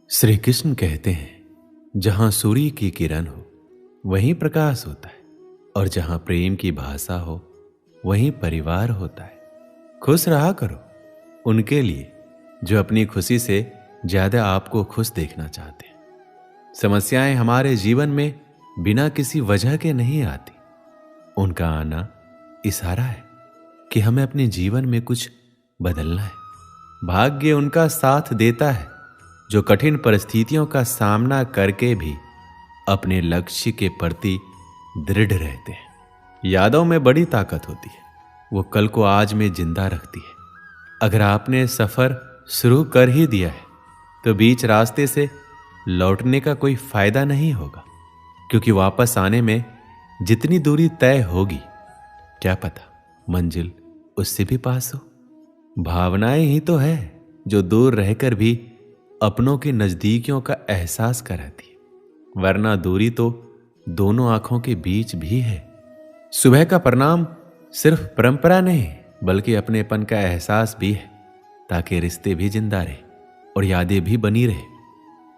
श्री कृष्ण कहते हैं, जहां सूर्य की किरण हो वहीं प्रकाश होता है, और जहां प्रेम की भाषा हो वहीं परिवार होता है। खुश रहा करो उनके लिए जो अपनी खुशी से ज्यादा आपको खुश देखना चाहते हैं। समस्याएं हमारे जीवन में बिना किसी वजह के नहीं आती। उनका आना इशारा है कि हमें अपने जीवन में कुछ बदलना है। भाग्य उनका साथ देता है जो कठिन परिस्थितियों का सामना करके भी अपने लक्ष्य के प्रति दृढ़ रहते हैं। यादों में बड़ी ताकत होती है, वो कल को आज में जिंदा रखती है। अगर आपने सफर शुरू कर ही दिया है तो बीच रास्ते से लौटने का कोई फायदा नहीं होगा, क्योंकि वापस आने में जितनी दूरी तय होगी क्या पता मंजिल उससे भी पास हो। भावनाएं ही तो है जो दूर रहकर भी अपनों की नजदीकियों का एहसास कराती है, वरना दूरी तो दोनों आंखों के बीच भी है। सुबह का प्रणाम सिर्फ परंपरा नहीं बल्कि अपनेपन का एहसास भी है, ताकि रिश्ते भी जिंदा रहे और यादें भी बनी रहे।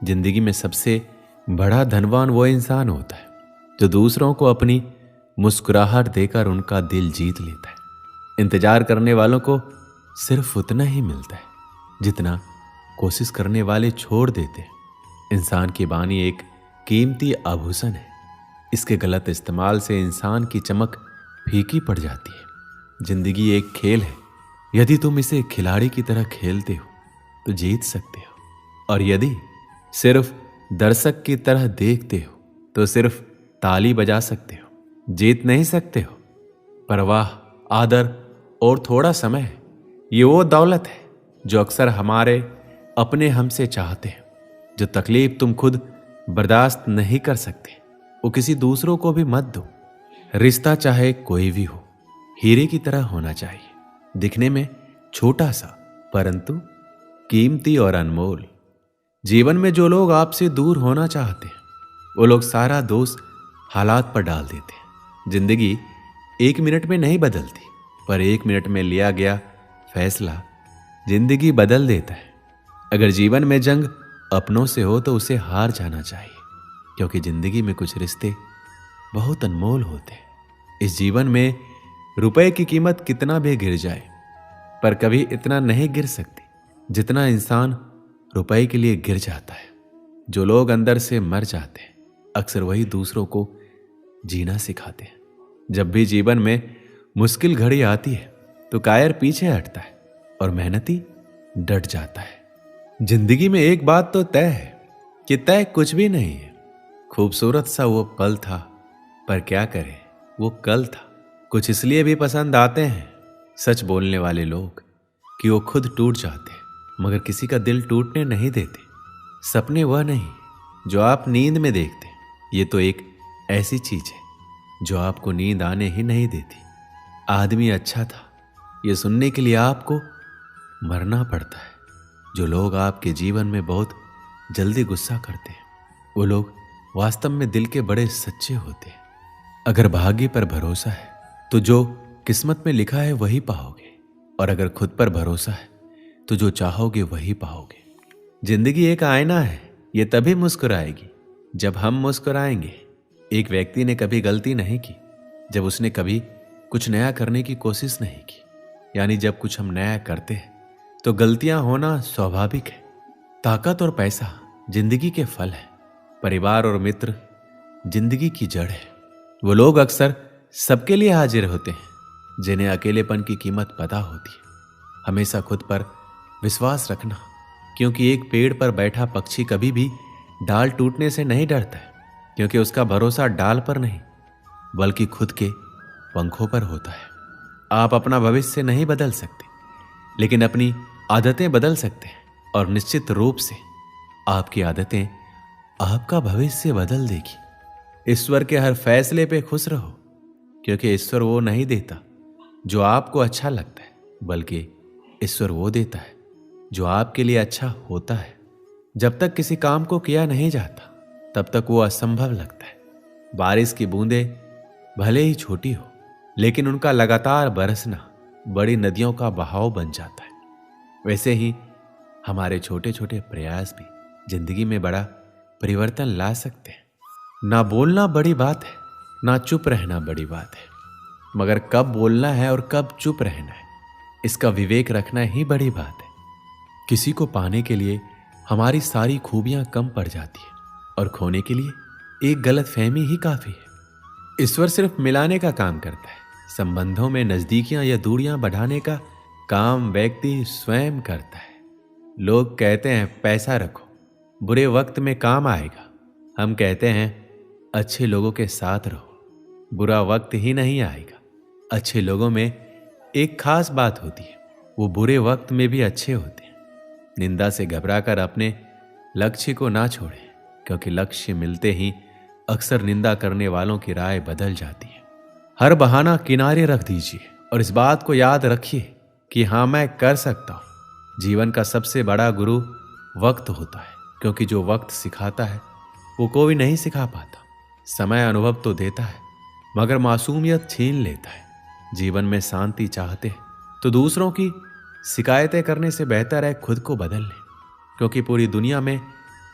जिंदगी में सबसे बड़ा धनवान वो इंसान होता है जो दूसरों को अपनी मुस्कुराहट देकर उनका दिल जीत लेता है। इंतजार करने वालों को सिर्फ उतना ही मिलता है जितना कोशिश करने वाले छोड़ देते हैं। इंसान की वाणी एक कीमती आभूषण है, इसके गलत इस्तेमाल से इंसान की चमक फीकी पड़ जाती है। जिंदगी एक खेल है, यदि तुम इसे खिलाड़ी की तरह खेलते हो तो जीत सकते हो, और यदि सिर्फ दर्शक की तरह देखते हो तो सिर्फ ताली बजा सकते हो, जीत नहीं सकते हो। परवाह, आदर और थोड़ा समय, ये वो दौलत है जो अक्सर हमारे अपने हमसे चाहते हैं। जो तकलीफ तुम खुद बर्दाश्त नहीं कर सकते वो किसी दूसरों को भी मत दो। रिश्ता चाहे कोई भी हो हीरे की तरह होना चाहिए, दिखने में छोटा सा परंतु कीमती और अनमोल। जीवन में जो लोग आपसे दूर होना चाहते हैं वो लोग सारा दोष हालात पर डाल देते हैं। जिंदगी 1 मिनट में नहीं बदलती, पर 1 मिनट में लिया गया फैसला जिंदगी बदल देता है। अगर जीवन में जंग अपनों से हो तो उसे हार जाना चाहिए, क्योंकि जिंदगी में कुछ रिश्ते बहुत अनमोल होते हैं। इस जीवन में रुपए की कीमत कितना भी गिर जाए पर कभी इतना नहीं गिर सकती जितना इंसान रुपए के लिए गिर जाता है। जो लोग अंदर से मर जाते हैं अक्सर वही दूसरों को जीना सिखाते हैं। जब भी जीवन में मुश्किल घड़ी आती है तो कायर पीछे हटता है और मेहनती डट जाता है। जिंदगी में एक बात तो तय है कि तय कुछ भी नहीं है। खूबसूरत सा वो पल था, पर क्या करें वो कल था। कुछ इसलिए भी पसंद आते हैं सच बोलने वाले लोग कि वो खुद टूट जाते हैं मगर किसी का दिल टूटने नहीं देते। सपने वह नहीं जो आप नींद में देखते, ये तो एक ऐसी चीज है जो आपको नींद आने ही नहीं देती। आदमी अच्छा था ये सुनने के लिए आपको मरना पड़ता है। जो लोग आपके जीवन में बहुत जल्दी गुस्सा करते हैं वो लोग वास्तव में दिल के बड़े सच्चे होते हैं। अगर भाग्य पर भरोसा है तो जो किस्मत में लिखा है वही पाओगे, और अगर खुद पर भरोसा है तो जो चाहोगे वही पाओगे। जिंदगी एक आईना है, ये तभी मुस्कुराएगी जब हम मुस्कुराएंगे। एक व्यक्ति ने कभी गलती नहीं की जब उसने कभी कुछ नया करने की कोशिश नहीं की। यानी जब कुछ हम नया करते हैं तो गलतियां होना स्वाभाविक है। ताकत और पैसा जिंदगी के फल है, परिवार और मित्र जिंदगी की जड़ है। वो लोग अक्सर सबके लिए हाजिर होते हैं जिन्हें अकेलेपन की कीमत पता होती है। हमेशा खुद पर विश्वास रखना, क्योंकि एक पेड़ पर बैठा पक्षी कभी भी डाल टूटने से नहीं डरता है, क्योंकि उसका भरोसा डाल पर नहीं बल्कि खुद के पंखों पर होता है। आप अपना भविष्य नहीं बदल सकते लेकिन अपनी आदतें बदल सकते हैं, और निश्चित रूप से आपकी आदतें आपका भविष्य बदल देगी। ईश्वर के हर फैसले पे खुश रहो, क्योंकि ईश्वर वो नहीं देता जो आपको अच्छा लगता है बल्कि ईश्वर वो देता है जो आपके लिए अच्छा होता है। जब तक किसी काम को किया नहीं जाता तब तक वो असंभव लगता है। बारिश की बूंदें भले ही छोटी हो लेकिन उनका लगातार बरसना बड़ी नदियों का बहाव बन जाता है। वैसे ही हमारे छोटे छोटे प्रयास भी जिंदगी में बड़ा परिवर्तन ला सकते हैं। ना बोलना बड़ी बात है, ना चुप रहना बड़ी बात है, मगर कब बोलना है और कब चुप रहना है, इसका विवेक रखना ही बड़ी बात है। किसी को पाने के लिए हमारी सारी खूबियां कम पड़ जाती है और खोने के लिए एक गलत फहमी ही काफी है। ईश्वर सिर्फ मिलाने का काम करता है। संबंधों में नजदीकियां या दूरियां बढ़ाने का काम व्यक्ति स्वयं करता है। लोग कहते हैं पैसा रखो, बुरे वक्त में काम आएगा। हम कहते हैं अच्छे लोगों के साथ रहो, बुरा वक्त ही नहीं आएगा। अच्छे लोगों में एक खास बात होती है, वो बुरे वक्त में भी अच्छे होते हैं। निंदा से घबराकर अपने लक्ष्य को ना छोड़ें, क्योंकि लक्ष्य मिलते ही अक्सर निंदा करने वालों की राय बदल जाती है। हर बहाना किनारे रख दीजिए और इस बात को याद रखिए कि हाँ, मैं कर सकता हूं। जीवन का सबसे बड़ा गुरु वक्त होता है, क्योंकि जो वक्त सिखाता है वो कोई नहीं सिखा पाता। समय अनुभव तो देता है, मगर मासूमियत छीन लेता है। जीवन में शांति चाहते हैं तो दूसरों की शिकायतें करने से बेहतर है खुद को बदल लें, क्योंकि पूरी दुनिया में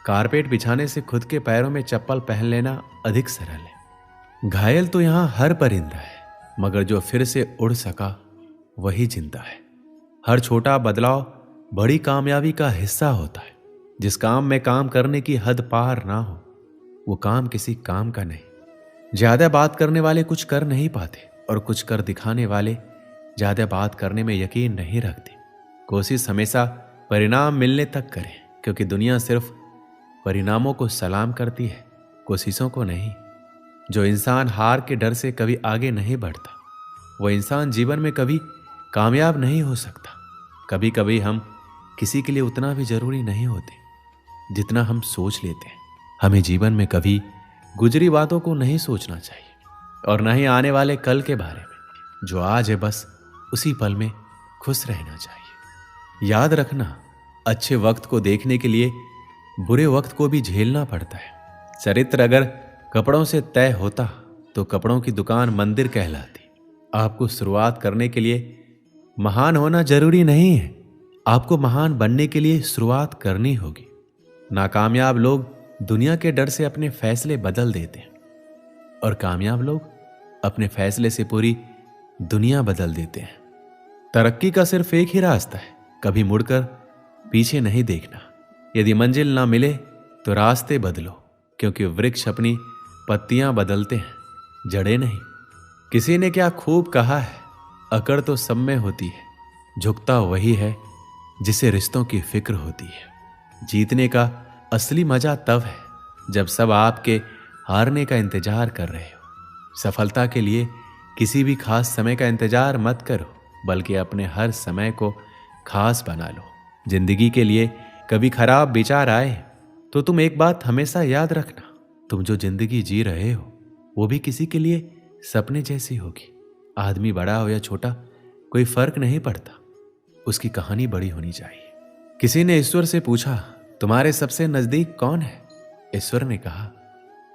कारपेट बिछाने से खुद के पैरों में चप्पल पहन लेना अधिक सरल है। घायल तो यहां हर परिंदा है, मगर जो फिर से उड़ सका वही जिंदा है। हर छोटा बदलाव बड़ी कामयाबी का हिस्सा होता है। जिस काम में काम करने की हद पार ना हो, वो काम किसी काम का नहीं। ज्यादा बात करने वाले कुछ कर नहीं पाते और कुछ कर दिखाने वाले ज्यादा बात करने में यकीन नहीं रखते। कोशिश हमेशा परिणाम मिलने तक करें, क्योंकि दुनिया सिर्फ परिणामों को सलाम करती है, कोशिशों को नहीं। जो इंसान हार के डर से कभी आगे नहीं बढ़ता, वो इंसान जीवन में कभी कामयाब नहीं हो सकता। कभी कभी हम किसी के लिए उतना भी जरूरी नहीं होते जितना हम सोच लेते हैं। हमें जीवन में कभी गुजरी बातों को नहीं सोचना चाहिए और न ही आने वाले कल के बारे में। जो आज है बस उसी पल में खुश रहना चाहिए। याद रखना, अच्छे वक्त को देखने के लिए बुरे वक्त को भी झेलना पड़ता है। चरित्र अगर कपड़ों से तय होता तो कपड़ों की दुकान मंदिर कहलाती। आपको शुरुआत करने के लिए महान होना जरूरी नहीं है, आपको महान बनने के लिए शुरुआत करनी होगी। नाकामयाब लोग दुनिया के डर से अपने फैसले बदल देते हैं और कामयाब लोग अपने फैसले से पूरी दुनिया बदल देते हैं। तरक्की का सिर्फ एक ही रास्ता है, कभी मुड़कर पीछे नहीं देखना। यदि मंजिल ना मिले तो रास्ते बदलो, क्योंकि वृक्ष अपनी पत्तियां बदलते हैं, जड़ें नहीं। किसी ने क्या खूब कहा है, अकड़ तो सब में होती है, झुकता वही है जिसे रिश्तों की फिक्र होती है। जीतने का असली मजा तब है जब सब आपके हारने का इंतजार कर रहे हो। सफलता के लिए किसी भी खास समय का इंतजार मत करो, बल्कि अपने हर समय को खास बना लो। जिंदगी के लिए कभी खराब विचार आए तो तुम एक बात हमेशा याद रखना, तुम जो जिंदगी जी रहे हो वो भी किसी के लिए सपने जैसी होगी। आदमी बड़ा हो या छोटा कोई फर्क नहीं पड़ता, उसकी कहानी बड़ी होनी चाहिए। किसी ने ईश्वर से पूछा, तुम्हारे सबसे नजदीक कौन है? ईश्वर ने कहा,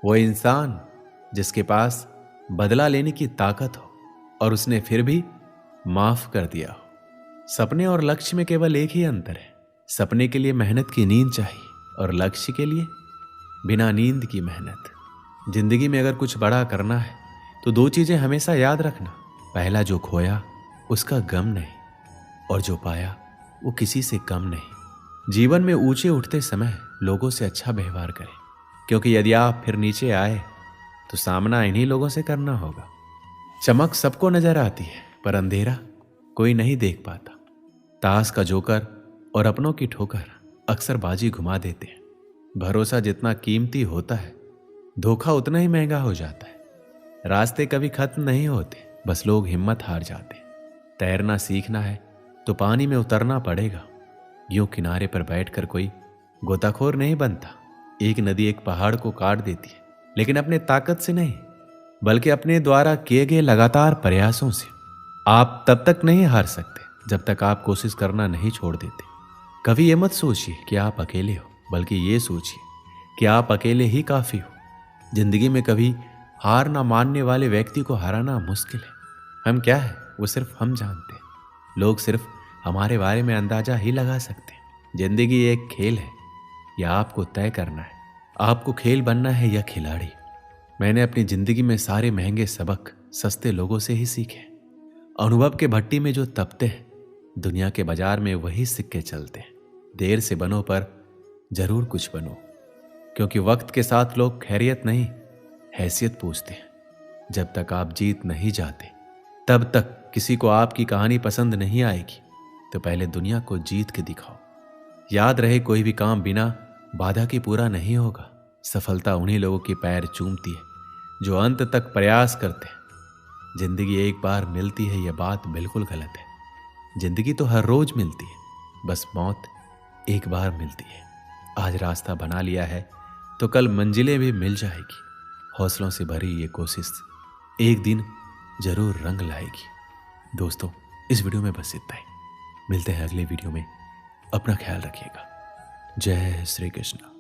वो इंसान जिसके पास बदला लेने की ताकत हो और उसने फिर भी माफ कर दिया हो। सपने और लक्ष्य में केवल एक ही अंतर है, सपने के लिए मेहनत की नींद चाहिए और लक्ष्य के लिए बिना नींद की मेहनत। जिंदगी में अगर कुछ बड़ा करना है तो दो चीजें हमेशा याद रखना, पहला जो खोया उसका गम नहीं, और जो पाया वो किसी से कम नहीं। जीवन में ऊंचे उठते समय लोगों से अच्छा व्यवहार करें, क्योंकि यदि आप फिर नीचे आए तो सामना इन्हीं लोगों से करना होगा। चमक सबको नजर आती है, पर अंधेरा कोई नहीं देख पाता। ताश का जोकर और अपनों की ठोकर अक्सर बाजी घुमा देते हैं। भरोसा जितना कीमती होता है, धोखा उतना ही महंगा हो जाता है। रास्ते कभी खत्म नहीं होते, बस लोग हिम्मत हार जाते हैं। तैरना सीखना है तो पानी में उतरना पड़ेगा। यूं किनारे पर बैठकर कोई गोताखोर नहीं बनता। एक नदी एक पहाड़ को काट देती है, लेकिन अपने ताकत से नहीं, बल्कि अपने द्वारा किए गए लगातार प्रयासों से। आप तब तक नहीं हार सकते जब तक आप कोशिश करना नहीं छोड़ देते। कभी ये मत सोचिए कि आप अकेले हो, बल्कि ये सोचिए कि आप अकेले ही काफी हो। जिंदगी में कभी हार ना मानने वाले व्यक्ति को हराना मुश्किल है। हम क्या है वो सिर्फ हम जानते हैं, लोग सिर्फ हमारे बारे में अंदाजा ही लगा सकते हैं। जिंदगी एक खेल है, यह आपको तय करना है। आपको खेल बनना है या खिलाड़ी। मैंने अपनी जिंदगी में सारे महंगे सबक सस्ते लोगों से ही सीखे। अनुभव के भट्टी में जो तपते हैं, दुनिया के बाजार में वही सिक्के चलते हैं। देर से बनो पर जरूर कुछ बनो, क्योंकि वक्त के साथ लोग खैरियत नहीं, हैसियत पूछते हैं। जब तक आप जीत नहीं जाते, तब तक किसी को आपकी कहानी पसंद नहीं आएगी। तो पहले दुनिया को जीत के दिखाओ। याद रहे, कोई भी काम बिना बाधा के पूरा नहीं होगा। सफलता उन्हीं लोगों के पैर चूमती है जो अंत तक प्रयास करते हैं। जिंदगी एक बार मिलती है, यह बात बिल्कुल गलत है। जिंदगी तो हर रोज मिलती है, बस मौत एक बार मिलती है। आज रास्ता बना लिया है तो कल मंजिलें भी मिल जाएगी। हौसलों से भरी ये कोशिश एक दिन जरूर रंग लाएगी। दोस्तों, इस वीडियो में बस इतना ही। मिलते हैं अगले वीडियो में। अपना ख्याल रखिएगा। जय श्री कृष्ण।